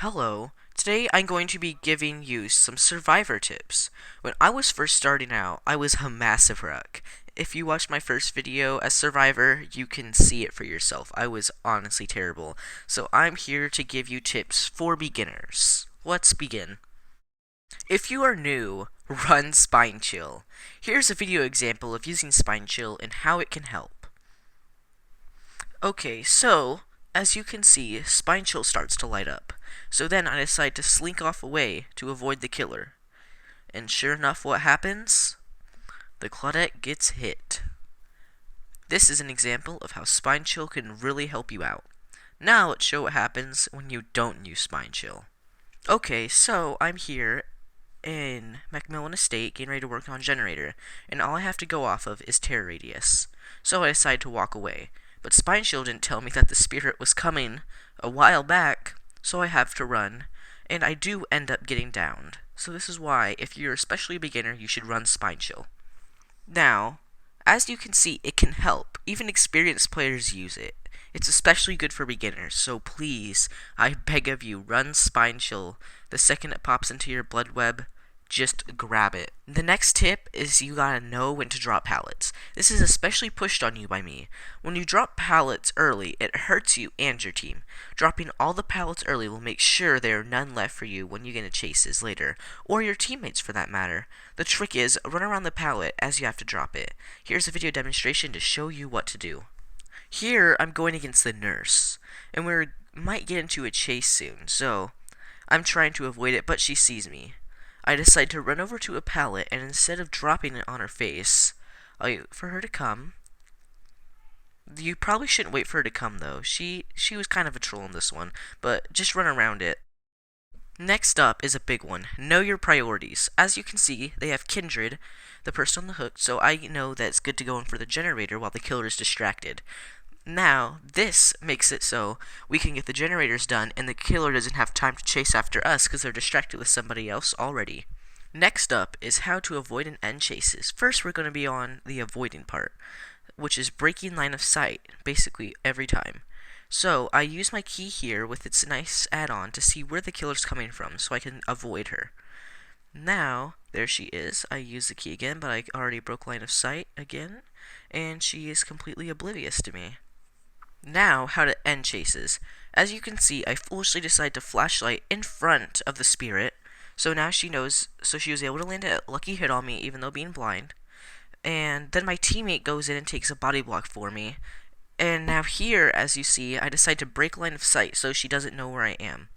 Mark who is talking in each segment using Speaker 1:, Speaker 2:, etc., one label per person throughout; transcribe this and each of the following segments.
Speaker 1: Hello, today I'm going to be giving you some survivor tips. When I was first starting out, I was a massive wreck. If you watched my first video as survivor, you can see it for yourself. I was honestly terrible. So I'm here to give you tips for beginners. Let's begin. If you are new, run Spine Chill. Here's a video example of using Spine Chill and how it can help. Okay, so as you can see, Spine Chill starts to light up. So then I decide to slink off away to avoid the killer. And sure enough, what happens? The Claudette gets hit. This is an example of how Spine Chill can really help you out. Now let's show what happens when you don't use Spine Chill. Okay, so I'm here in Macmillan Estate getting ready to work on generator, and all I have to go off of is terror radius. So I decide to walk away. But Spine Chill didn't tell me that the spirit was coming a while back, so I have to run, and I do end up getting downed. So this is why, if you're especially a beginner, you should run Spine Chill. Now, as you can see, it can help. Even experienced players use it. It's especially good for beginners, so please, I beg of you, run Spine Chill. The second it pops into your blood web, just grab it. The next tip is you gotta know when to drop pallets. This is especially pushed on you by me. When you drop pallets early, it hurts you and your team. Dropping all the pallets early will make sure there are none left for you when you get into chases later, or your teammates for that matter. The trick is, run around the pallet as you have to drop it. Here's a video demonstration to show you what to do. Here, I'm going against the nurse, and we might get into a chase soon, so I'm trying to avoid it, but she sees me. I decide to run over to a pallet, and instead of dropping it on her face, I wait for her to come. You probably shouldn't wait for her to come, though. She was kind of a troll in this one, but just run around it. Next up is a big one. Know your priorities. As you can see, they have Kindred, the person on the hook, so I know that it's good to go in for the generator while the killer is distracted. Now, this makes it so we can get the generators done and the killer doesn't have time to chase after us because they're distracted with somebody else already. Next up is how to avoid and end chases. First, we're going to be on the avoiding part, which is breaking line of sight, basically every time. So, I use my key here with its nice add-on to see where the killer's coming from so I can avoid her. Now, there she is. I use the key again, but I already broke line of sight again, and she is completely oblivious to me. Now, how to end chases. As you can see, I foolishly decide to flashlight in front of the spirit, so now she knows, so she was able to land a lucky hit on me even though being blind. And then my teammate goes in and takes a body block for me. And now here, as you see, I decide to break line of sight so she doesn't know where I am.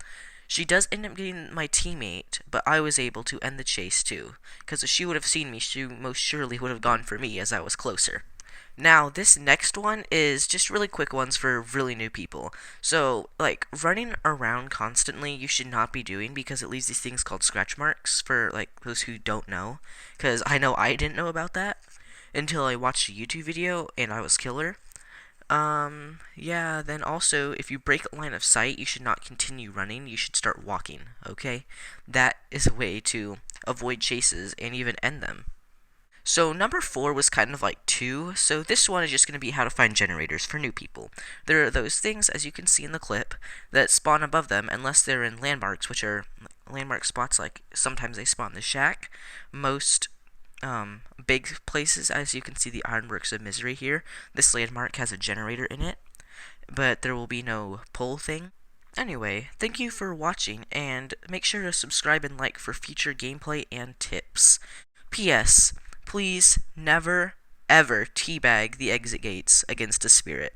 Speaker 1: She does end up getting my teammate, but I was able to end the chase too, because if she would have seen me, she most surely would have gone for me as I was closer. Now, this next one is just really quick ones for really new people. So, like, running around constantly you should not be doing because it leaves these things called scratch marks for, like, those who don't know. Because I know I didn't know about that until I watched a YouTube video and I was killer. Yeah, then also, if you break a line of sight, you should not continue running, you should start walking, okay? That is a way to avoid chases and even end them. So number 4 was kind of like 2, so this one is just going to be how to find generators for new people. There are those things, as you can see in the clip, that spawn above them unless they're in landmarks, which are landmark spots like sometimes they spawn in the shack. Most big places, as you can see the Ironworks of Misery here, this landmark has a generator in it, but there will be no pull thing. Anyway, thank you for watching, and make sure to subscribe and like for future gameplay and tips. P.S. Please never, ever teabag the exit gates against a spirit.